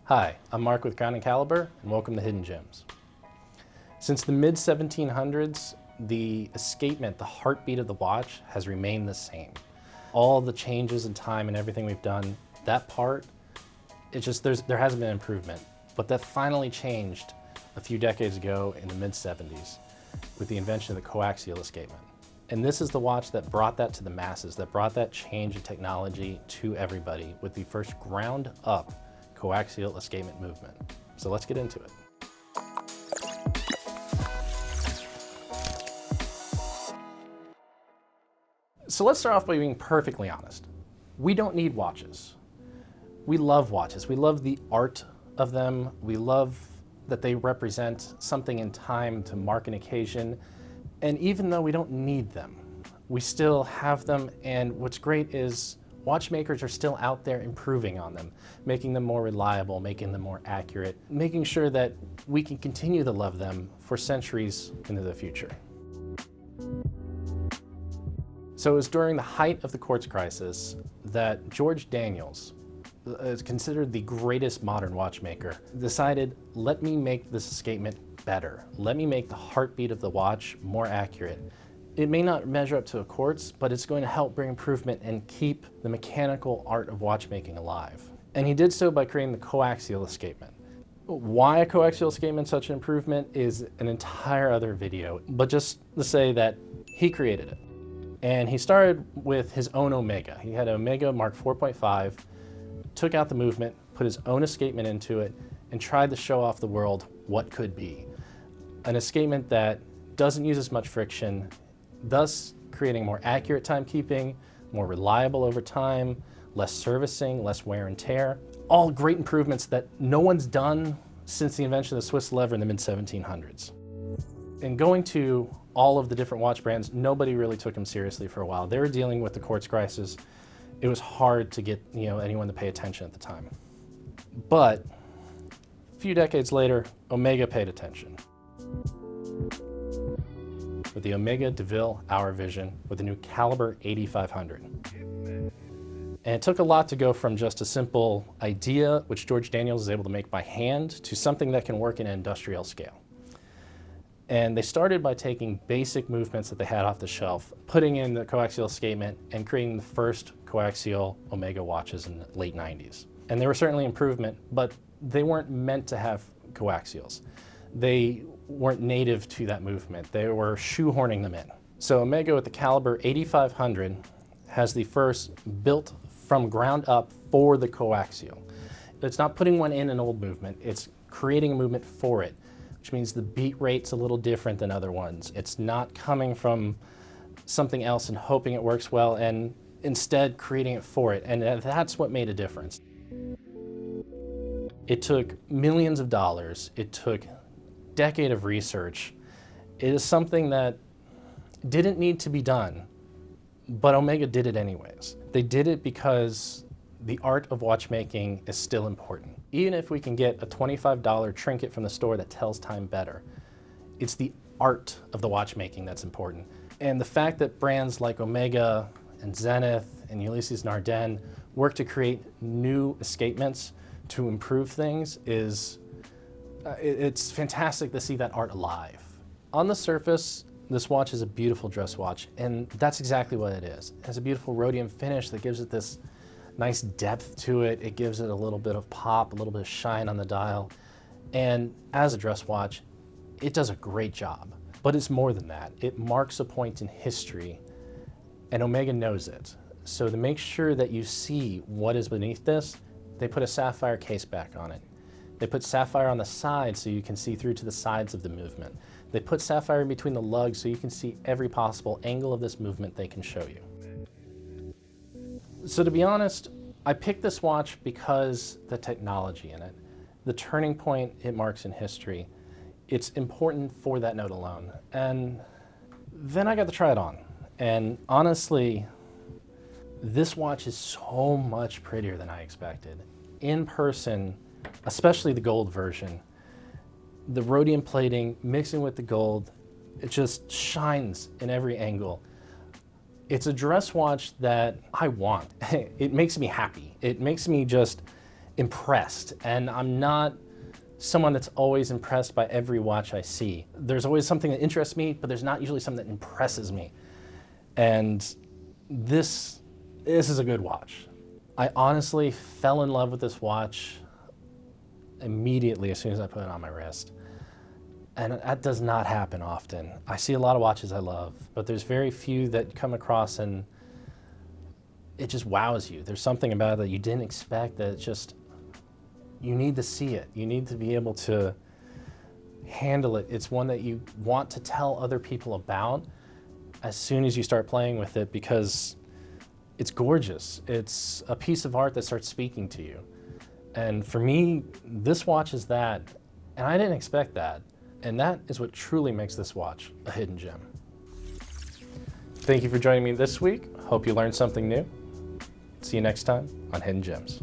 Hi, I'm Mark with Crown & Caliber, and welcome to Hidden Gems. Since the mid-1700s, the escapement, the heartbeat of the watch, has remained the same. All the changes in time and everything we've done, that part, there hasn't been improvement. But that finally changed a few decades ago in the mid-70s with the invention of the Coaxial Escapement. And this is the watch that brought that to the masses, that brought that change in technology to everybody with the first ground-up Coaxial Escapement movement. So let's get into it. So let's start off by being perfectly honest. We don't need watches. We love watches. We love the art of them. We love that they represent something in time to mark an occasion. And even though we don't need them, we still have them. And what's great is watchmakers are still out there improving on them, making them more reliable, making them more accurate, making sure that we can continue to love them for centuries into the future. So it was during the height of the quartz crisis that George Daniels, considered the greatest modern watchmaker, decided, let me make this escapement better. Let me make the heartbeat of the watch more accurate. It may not measure up to a quartz, but it's going to help bring improvement and keep the mechanical art of watchmaking alive. And he did so by creating the coaxial escapement. Why a coaxial escapement such an improvement is an entire other video, but just to say that he created it. And he started with his own Omega. He had an Omega Mark 4.5, took out the movement, put his own escapement into it, and tried to show off the world what could be. An escapement that doesn't use as much friction, thus creating more accurate timekeeping, more reliable over time, less servicing, less wear and tear. All great improvements that no one's done since the invention of the Swiss lever in the mid-1700s. And going to all of the different watch brands, nobody really took them seriously for a while. They were dealing with the quartz crisis. It was hard to get anyone to pay attention at the time. But a few decades later, Omega paid attention with the Omega de Ville Hour Vision with the new Caliber 8500. And it took a lot to go from just a simple idea, which George Daniels is able to make by hand, to something that can work in an industrial scale. And they started by taking basic movements that they had off the shelf, putting in the coaxial escapement, and creating the first coaxial Omega watches in the late 90s. And they were certainly improvement, but they weren't meant to have coaxials. They weren't native to that movement. They were shoehorning them in. So Omega with the Caliber 8500 has the first built from ground up for the coaxial. It's not putting one in an old movement, it's creating a movement for it, which means the beat rate's a little different than other ones. It's not coming from something else and hoping it works well, and instead creating it for it. And that's what made a difference. It took millions of dollars. It took a decade of research. It is something that didn't need to be done, but Omega did it anyways. They did it because the art of watchmaking is still important. Even if we can get a $25 trinket from the store that tells time better, it's the art of the watchmaking that's important. And the fact that brands like Omega and Zenith and Ulysses and Ardenne work to create new escapements to improve things it's fantastic to see that art alive. On the surface, this watch is a beautiful dress watch, and that's exactly what it is. It has a beautiful rhodium finish that gives it this nice depth to it. It gives it a little bit of pop, a little bit of shine on the dial. And as a dress watch, it does a great job. But it's more than that. It marks a point in history, and Omega knows it. So to make sure that you see what is beneath this, they put a sapphire case back on it. They put sapphire on the sides so you can see through to the sides of the movement. They put sapphire in between the lugs so you can see every possible angle of this movement they can show you. So to be honest, I picked this watch because the technology in it, the turning point it marks in history, it's important for that note alone. And then I got to try it on. And honestly, this watch is so much prettier than I expected. In person, especially the gold version, the rhodium plating mixing with the gold, it just shines in every angle. It's a dress watch that I want. It makes me happy. It makes me just impressed. And I'm not someone that's always impressed by every watch I see. There's always something that interests me, but there's not usually something that impresses me. And this is a good watch. I honestly fell in love with this watch immediately as soon as I put it on my wrist. And that does not happen often. I see a lot of watches I love, but there's very few that come across and it just wows you. There's something about it that you didn't expect, that it's just, you need to see it. You need to be able to handle it. It's one that you want to tell other people about as soon as you start playing with it, because it's gorgeous. It's a piece of art that starts speaking to you. And for me, this watch is that, and I didn't expect that. And that is what truly makes this watch a hidden gem. Thank you for joining me this week. Hope you learned something new. See you next time on Hidden Gems.